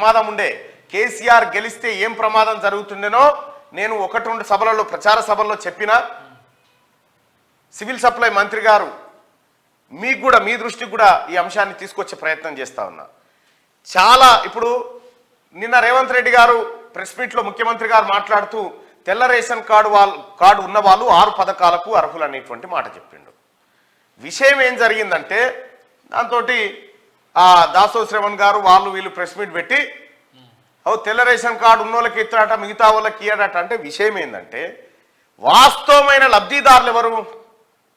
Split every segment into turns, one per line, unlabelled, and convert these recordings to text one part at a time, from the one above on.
ప్రమాదం ఉండే. కేసీఆర్ గెలిస్తే ఏం ప్రమాదం జరుగుతుండేనో నేను 1-2 సభలలో ప్రచార సభల్లో చెప్పిన. సివిల్ సప్లై మంత్రి గారు మీకు కూడా మీ దృష్టికి కూడా ఈ అంశాన్ని తీసుకొచ్చే ప్రయత్నం చేస్తా ఉన్నా. చాలా ఇప్పుడు నిన్న రేవంత్ రెడ్డి గారు ప్రెస్ మీట్లో ముఖ్యమంత్రి గారు మాట్లాడుతూ తెల్ల రేషన్ కార్డు ఉన్న వాళ్ళు 6 పథకాలకు అర్హులు అనేటువంటి మాట చెప్పిండు. విషయం ఏం జరిగిందంటే దాంతో దాసో శ్రవణ్ గారు వాళ్ళు వీళ్ళు ప్రెస్ మీట్ పెట్టి తెల్ల రేషన్ కార్డు ఉన్న వాళ్ళకి ఇస్తాడట, మిగతా వాళ్ళకి ఇయ్యడట. అంటే విషయం ఏంటంటే వాస్తవమైన లబ్ధిదారులు ఎవరు?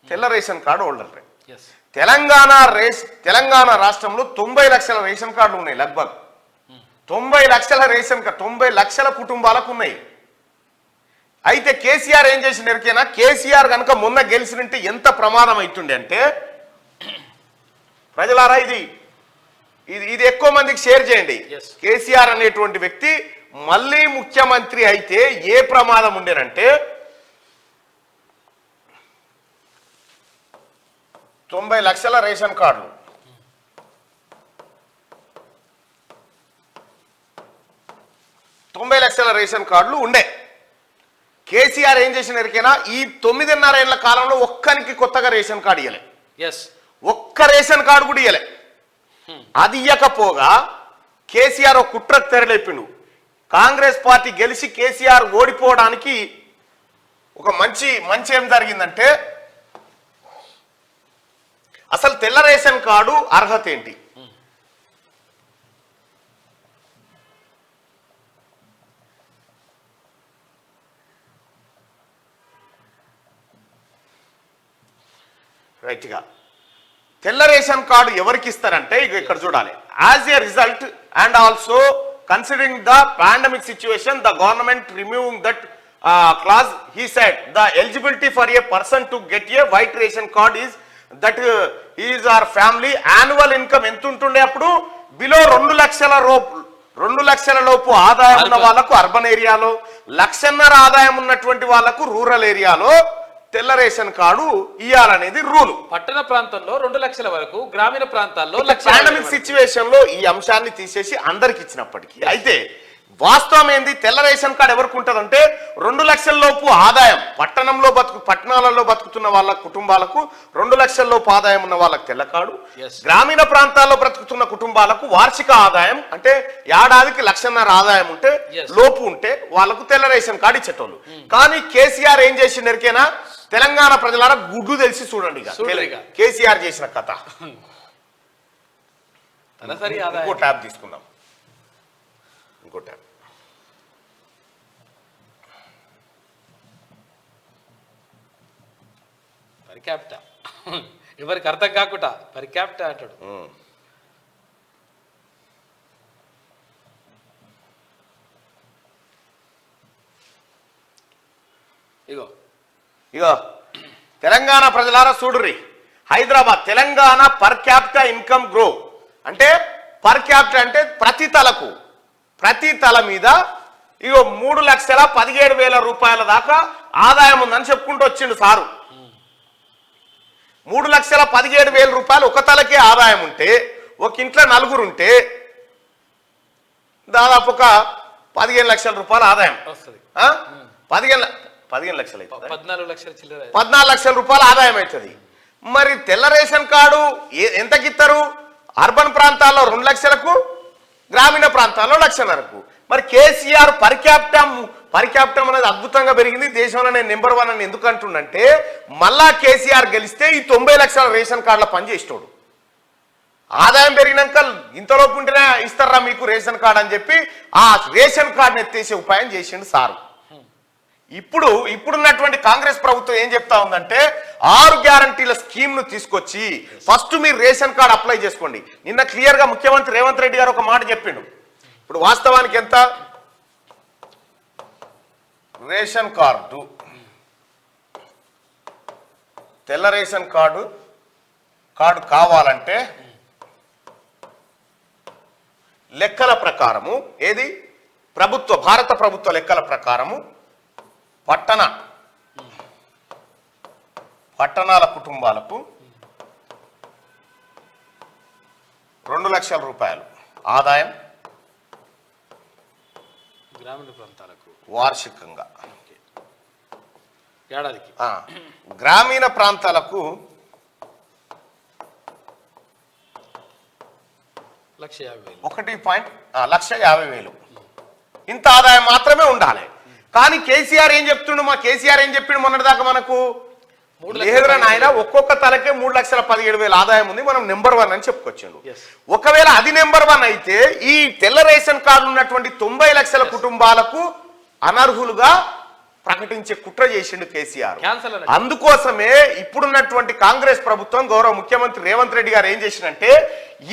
తెల్ల రేషన్ కార్డు హోల్డర్లే. తెలంగాణ రాష్ట్రంలో 90 లక్షల రేషన్ కార్డులు ఉన్నాయి. లగ్భగ్ 90 లక్షల రేషన్ కార్డు 90 లక్షల కుటుంబాలకు ఉన్నాయి. అయితే కేసీఆర్ ఏం చేసిన ఎరికేనా? కేసీఆర్ కనుక మొన్న గెలిచినంటే ఎంత ప్రమాదం అవుతుండే అంటే, ప్రజలారా ఇది ఎక్కువ మందికి షేర్ చేయండి. కేసీఆర్ అనేటువంటి వ్యక్తి మళ్ళీ ముఖ్యమంత్రి అయితే ఏ ప్రమాదం ఉండేనంటే 90 లక్షల రేషన్ కార్డులు, 90 లక్షల రేషన్ కార్డులు ఉండే. కేసీఆర్ ఏం చేసిన ఎరికైనా ఈ 9.5 ఏళ్ల కాలంలో ఒక్కరికి కొత్తగా రేషన్ కార్డు ఇయ్యలే. ఒక్క రేషన్ కార్డు కూడా ఇయ్యలే. అది ఇయ్యకపోగా కేసీఆర్ ఒక కుట్ర తెరలేపిండు. కాంగ్రెస్ పార్టీ గెలిచి కేసీఆర్ ఓడిపోవడానికి ఒక మంచి ఏం జరిగిందంటే, అసలు తెల్ల రేషన్ కార్డు అర్హత ఏంటి? రైట్గా తెల్ల రేషన్ కార్డు ఎవరికి ఇస్తారంటే ఇక్కడ చూడాలి. As a result and also considering the pandemic situation the government removing that clause, he said the eligibility for a person to get a white ration card is that his or family annual income ఎంత ఉంటుండే అప్పుడు below 2 లక్షల లోపు ఆదాయం ఉన్న వాళ్ళకు urban ఏరియాలో, 1.5 లక్షల ఆదాయం ఉన్నటువంటి వాళ్ళకు రూరల్ ఏరియాలో తెల్ల రేషన్ కార్డు ఇవ్వాలనేది రూల్.
పట్టణ ప్రాంతంలో 2 లక్షల వరకు, గ్రామీణ ప్రాంతాల్లో
పాండమిక్ సిచ్యువేషన్ లో ఈ అంశాన్ని తీసేసి అందరికి ఇచ్చినప్పటికీ అయితే వాస్తవం ఏంది? తెల్ల రేషన్ కార్డు ఎవరికి ఉంటుందంటే 2 లక్షల లోపు ఆదాయం, పట్టణాలలో బతుకుతున్న వాళ్ళ కుటుంబాలకు 2 లక్షల లోపు ఆదాయం ఉన్న వాళ్ళకి తెల్ల కార్డు, గ్రామీణ ప్రాంతాల్లో బ్రతుకుతున్న కుటుంబాలకు వార్షిక ఆదాయం అంటే ఏడాదికి 1.5 లక్షల ఆదాయం ఉంటే లోపు ఉంటే వాళ్ళకు తెల్ల రేషన్ కార్డు ఇచ్చేటోళ్ళు. కానీ కేసీఆర్ ఏం చేసిండు ఎరికేనా? తెలంగాణ ప్రజలారా గుడ్డు తెలిసి చూడండి కేసీఆర్ చేసిన కథ. ఇంకో ట్యాబ్ తీసుకుందాం. ఇంకో ట్యాబ్
పరిక్యాప్టా, ఎవరికి అర్థం కాకుండా పరిక్యాప్టా అంటాడు.
ఇగో తెలంగాణ ప్రజలారా చూడుర్రి. Hyderabad Telangana per capita income grow అంటే పర్ క్యాపిటా అంటే ప్రతి తల మీద ఇగో 3,17,000 రూపాయల దాకా ఆదాయం ఉందని చెప్పుకుంటూ వచ్చిండు సారు. 3,17,000 రూపాయలు ఒక తలకే ఆదాయం ఉంటే, ఒక ఇంట్లో 4 ఉంటే దాదాపు ఒక 15 లక్షల రూపాయల ఆదాయం వస్తుంది. 15 లక్షలు 14 లక్షల రూపాయల ఆదాయం అవుతుంది. మరి తెల్ల రేషన్ కార్డు ఎంతకి ఇస్తారు? అర్బన్ ప్రాంతాల్లో 2 లక్షలకు, గ్రామీణ ప్రాంతాల్లో 1.5 లక్షలకు. మరి కేసీఆర్ పరిక్యాప్టం అనేది అద్భుతంగా పెరిగింది దేశంలో. నేను నెంబర్ 1 అని ఎందుకు అంటుండంటే, మళ్ళా కేసీఆర్ గెలిస్తే ఈ 90 లక్షల రేషన్ కార్డుల పనిచేసేటోడు. ఆదాయం పెరిగినాక ఇంతలోపు ఉంటేనే ఇస్తారా మీకు రేషన్ కార్డు అని చెప్పి ఆ రేషన్ కార్డుని ఎత్తేసే ఉపాయం చేసిండు సారు. ఇప్పుడున్నటువంటి కాంగ్రెస్ ప్రభుత్వం ఏం చెప్తా ఉందంటే 6 గ్యారంటీల స్కీమ్ ను తీసుకొచ్చి ఫస్ట్ మీరు రేషన్ కార్డు అప్లై చేసుకోండి. నిన్న క్లియర్ గా ముఖ్యమంత్రి రేవంత్ రెడ్డి గారు ఒక మాట చెప్పిండు. ఇప్పుడు వాస్తవానికి ఎంత రేషన్ కార్డు, తెల్ల రేషన్ కార్డు కావాలంటే లెక్కల ప్రకారము ఏది భారత ప్రభుత్వ లెక్కల ప్రకారము పట్టణాల కుటుంబాలకు 2 లక్షల రూపాయలు ఆదాయం,
గ్రామీణ ప్రాంతాలకు
వార్షికంగా
ఏడాదికి
గ్రామీణ ప్రాంతాలకు
1,50,000
1,50,000 ఇంత ఆదాయం మాత్రమే ఉండాలి. కానీ కేసీఆర్ ఏం చెప్తుండు, కేసీఆర్ ఏం చెప్పిండు మొన్నటిదాకా మనకు, లేదురా నాయన ఒక్కొక్క తలకే 3,17,000 ఆదాయం ఉంది, మనం నెంబర్ 1 అని చెప్పుకొచ్చాడు. ఒకవేళ అది నెంబర్ 1 అయితే ఈ తెల్ల రేషన్ కార్డు ఉన్నటువంటి 90 లక్షల కుటుంబాలకు అనర్హులుగా ప్రకటించే కుట్ర చేసిండు కేసీఆర్. అందుకోసమే ఇప్పుడున్నటువంటి కాంగ్రెస్ ప్రభుత్వం గౌరవ ముఖ్యమంత్రి రేవంత్ రెడ్డి గారు ఏం చేసిందంటే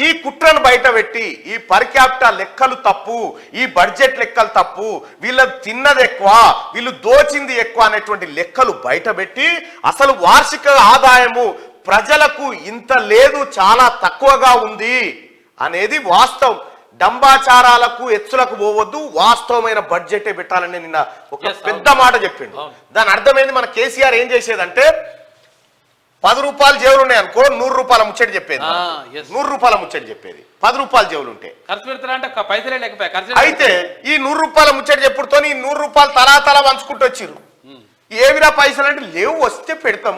ఈ కుట్రను బయట పెట్టి ఈ పర్ క్యాపిటల్ లెక్కలు తప్పు, ఈ బడ్జెట్ లెక్కలు తప్పు, వీళ్ళు తిన్నది ఎక్కువ, వీళ్ళు దోచింది ఎక్కువ అనేటువంటి లెక్కలు బయట పెట్టి అసలు వార్షిక ఆదాయము ప్రజలకు ఇంత లేదు, చాలా తక్కువగా ఉంది అనేది వాస్తవం. డంబాచారాలకు ఎత్తులకు పోవద్దు, వాస్తవమైన బడ్జెటే పెట్టాలని నిన్న ఒక పెద్ద మాట చెప్పిండు. దాని అర్థమైంది మన కేసీఆర్ ఏం చేసేదంటే 10 రూపాయలు జేబులు ఉన్నాయి అనుకో 100 రూపాయల ముచ్చట చెప్పేది, 100 రూపాయల ముచ్చట చెప్పేది, 10 రూపాయల జేబులు ఉంటే
ఖర్చు పెడతారంటే పైసలే లేకపోయా.
అయితే ఈ 100 రూపాయల ముచ్చట చెప్పుడుతో ఈ 100 రూపాయలు తలా పంచుకుంటూ వచ్చిర్రు. ఏవిరా పైసలు అంటే లేవు, వస్తే పెడతాం,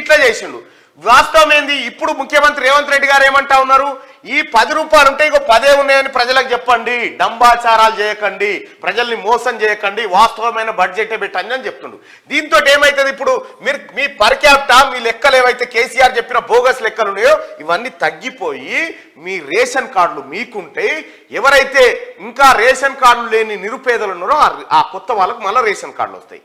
ఇట్లా చేసిండు. వాస్తవం ఏంది, ఇప్పుడు ముఖ్యమంత్రి రేవంత్ రెడ్డి గారు ఏమంటా ఉన్నారు, ఈ 10 రూపాయలు ఉంటే ఇగో 10 ఉన్నాయని ప్రజలకు చెప్పండి, డంబాచారాలు చేయకండి, ప్రజల్ని మోసం చేయకండి, వాస్తవమైన బడ్జెటే పెట్టండి అని చెప్తుండు. దీంతో ఏమైతుంది, ఇప్పుడు మీరు మీ పర్ క్యాపిటా మీ లెక్కలు ఏవైతే కేసీఆర్ చెప్పిన బోగస్ లెక్కలు ఉన్నాయో ఇవన్నీ తగ్గిపోయి మీ రేషన్ కార్డులు మీకుంటే ఎవరైతే ఇంకా రేషన్ కార్డులు లేని నిరుపేదలు ఉన్నారో ఆ కొత్త వాళ్ళకు మళ్ళీ రేషన్ కార్డులు వస్తాయి.